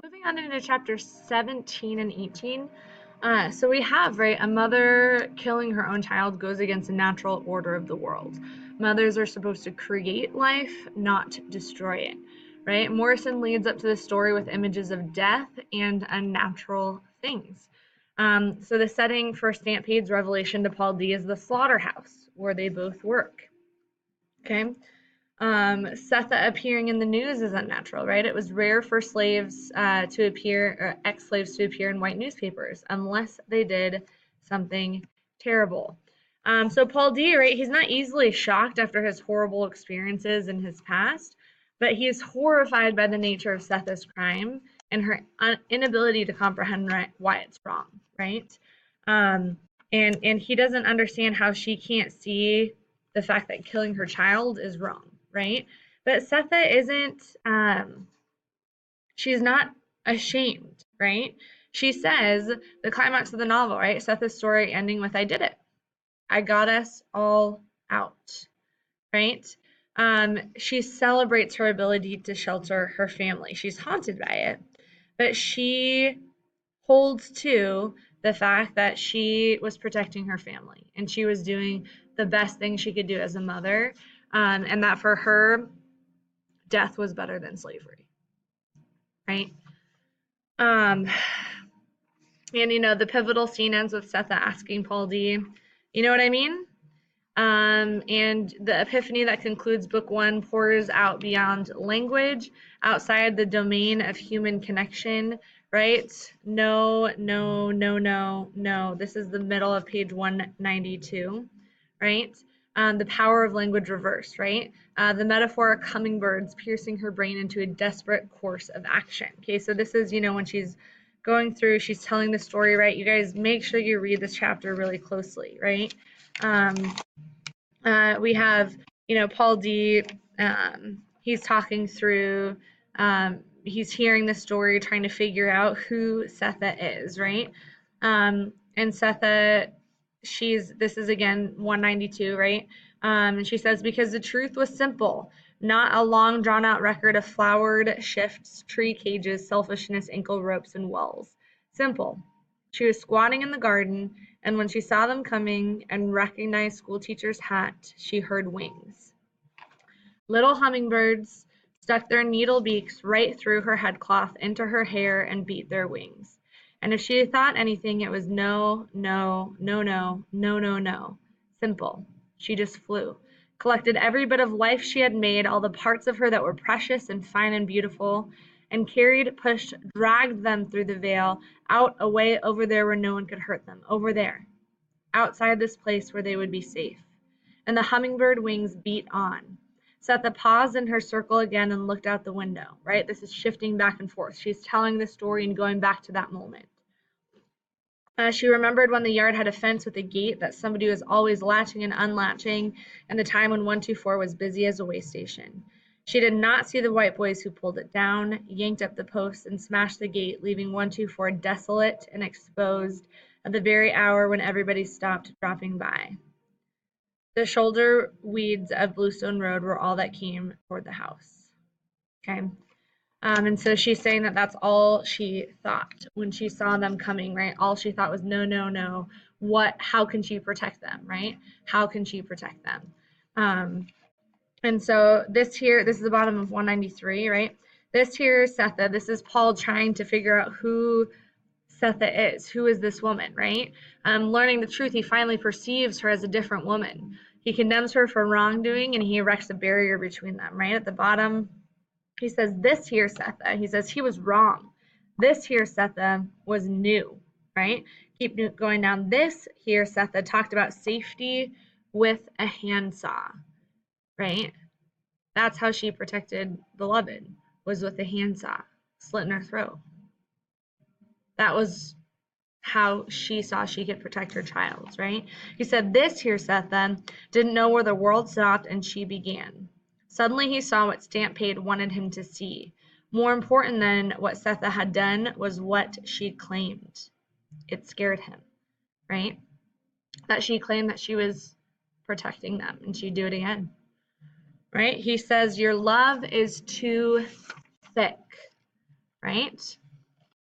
Moving on into chapter 17 and 18. So we have, right, a mother killing her own child goes against the natural order of the world. Mothers are supposed to create life, not destroy it, right? Morrison leads up to the story with images of death and unnatural things. So the setting for Stampede revelation to Paul D is the slaughterhouse where they both work. Okay. Setha appearing in the news is unnatural, right? It was rare for slaves to appear, or ex-slaves to appear in white newspapers, unless they did something terrible. So Paul D, right, he's not easily shocked after his horrible experiences in his past, but he is horrified by the nature of Setha's crime and her inability to comprehend why it's wrong, right? Um, and he doesn't understand how she can't see the fact that killing her child is wrong, right? But Setha isn't, she's not ashamed, right? She says, the climax of the novel, right? Setha's story ending with, I did it. I got us all out, right? She celebrates her ability to shelter her family. She's haunted by it, but she holds to the fact that she was protecting her family and she was doing the best thing she could do as a mother, and that for her, death was better than slavery, right? Um, and the pivotal scene ends with Setha asking Paul D, you know what I mean? And the epiphany that concludes book one pours out beyond language, outside the domain of human connection, right? No, no, no, no, no. This is the middle of page 192, right? The power of language reversed, right? The metaphor of hummingbirds piercing her brain into a desperate course of action. Okay, so this is, when she's going through, she's telling the story, right? You guys make sure you read this chapter really closely, right? We have, Paul D. He's talking through, he's hearing the story, trying to figure out who Setha is, right? And Setha, this is again 192, right? And she says, because the truth was simple, not a long drawn out record of flowered shifts, tree cages, selfishness, ankle ropes, and wells. Simple. She was squatting in the garden, and when she saw them coming and recognized schoolteacher's hat, she heard wings. Little hummingbirds stuck their needle beaks right through her headcloth into her hair and beat their wings. And if she had thought anything, it was no, no, no, no, no, no, no. Simple. She just flew. Collected every bit of life she had made, all the parts of her that were precious and fine and beautiful, and carried, pushed, dragged them through the veil, out, away, over there where no one could hurt them. Over there. Outside this place where they would be safe. And the hummingbird wings beat on. Setha paused in her circle again and looked out the window, right? This is shifting back and forth. She's telling the story and going back to that moment. She remembered when the yard had a fence with a gate that somebody was always latching and unlatching, and the time when 124 was busy as a way station. She did not see the white boys who pulled it down, yanked up the posts, and smashed the gate, leaving 124 desolate and exposed at the very hour when everybody stopped dropping by. The shoulder weeds of Bluestone Road were all that came toward the house. Okay. And so she's saying that that's all she thought when she saw them coming, right? All she thought was, no, no, no. How can she protect them, right? How can she protect them? And so this is the bottom of 193, right? This here is Setha. This is Paul trying to figure out who Setha is. Who is this woman, right? Learning the truth, he finally perceives her as a different woman. He condemns her for wrongdoing and he erects a barrier between them, right? At the bottom, he says, this here Setha, he says he was wrong. This here Setha was new, right? Keep going down. This here Setha talked about safety with a handsaw, right? That's how she protected Beloved, was with a handsaw, slitting her throat. That was how she saw she could protect her child, right? He said, this here Setha didn't know where the world stopped and she began. Suddenly he saw what Stampede wanted him to see. More important than what Setha had done was what she claimed. It scared him, right? That she claimed that she was protecting them and she'd do it again, right? He says, your love is too thick, right?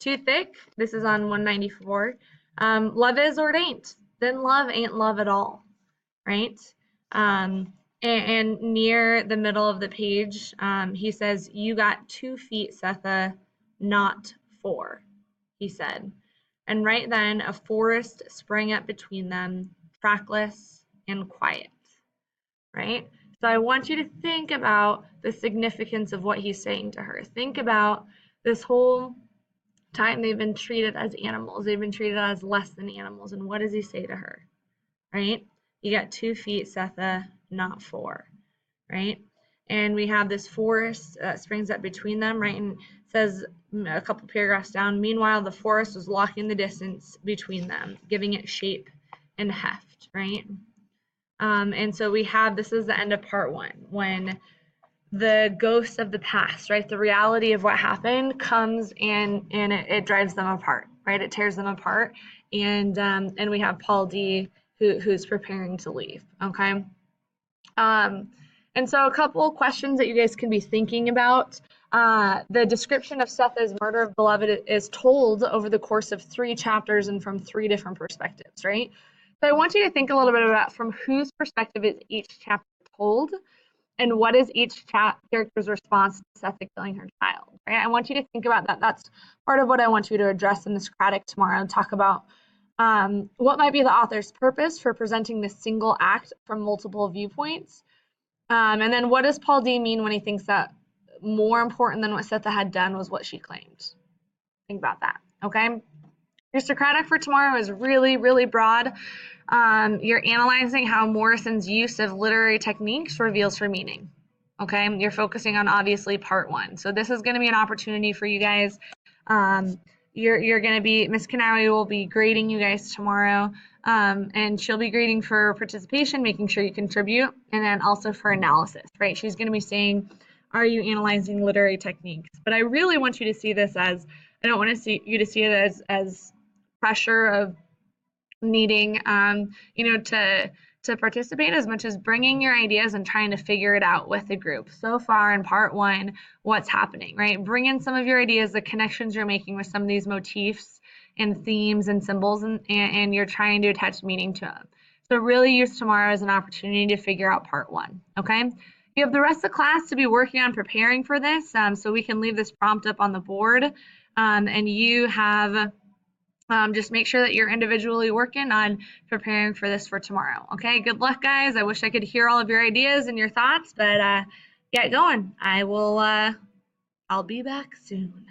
Too thick, this is on 194. Love is or it ain't. Then love ain't love at all, right? And near the middle of the page, he says, "You got 2 feet, Setha, not 4," he said. And right then a forest sprang up between them, trackless and quiet, right? So I want you to think about the significance of what he's saying to her. Think about this whole time they've been treated as animals. They've been treated as less than animals. And what does he say to her, right? You got 2 feet, Setha, not 4, right? And we have this forest that springs up between them, right? And says a couple paragraphs down, meanwhile, the forest was locking the distance between them, giving it shape and heft, right? And so we have, this is the end of part 1, when the ghost of the past, right? The reality of what happened comes and it drives them apart, right? It tears them apart. And we have Paul D who's preparing to leave, okay? And so a couple questions that you guys can be thinking about. The description of Setha's murder of Beloved is told over the course of 3 chapters and from 3 different perspectives, right? So I want you to think a little bit about from whose perspective is each chapter told, and what is each character's response to Setha killing her child, right? I want you to think about that. That's part of what I want you to address in the Socratic tomorrow, and talk about what might be the author's purpose for presenting this single act from multiple viewpoints. And then what does Paul D mean when he thinks that more important than what Setha had done was what she claimed? Think about that, okay? Your Socratic for tomorrow is really, really broad. You're analyzing how Morrison's use of literary techniques reveals her meaning, okay? You're focusing on, obviously, part 1. So this is going to be an opportunity for you guys. You're going to be, Miss Kanawi will be grading you guys tomorrow, and she'll be grading for participation, making sure you contribute, and then also for analysis, right? She's going to be saying, are you analyzing literary techniques? But I really want you to see this as, I don't want to see you to see it as pressure of needing, to participate, as much as bringing your ideas and trying to figure it out with the group. So far in part 1, what's happening, right? Bring in some of your ideas, the connections you're making with some of these motifs and themes and symbols, and you're trying to attach meaning to them. So really use tomorrow as an opportunity to figure out part 1, okay? You have the rest of the class to be working on preparing for this, so we can leave this prompt up on the board, and you have just make sure that you're individually working on preparing for this for tomorrow. Okay, good luck, guys. I wish I could hear all of your ideas and your thoughts, but get going. I'll be back soon.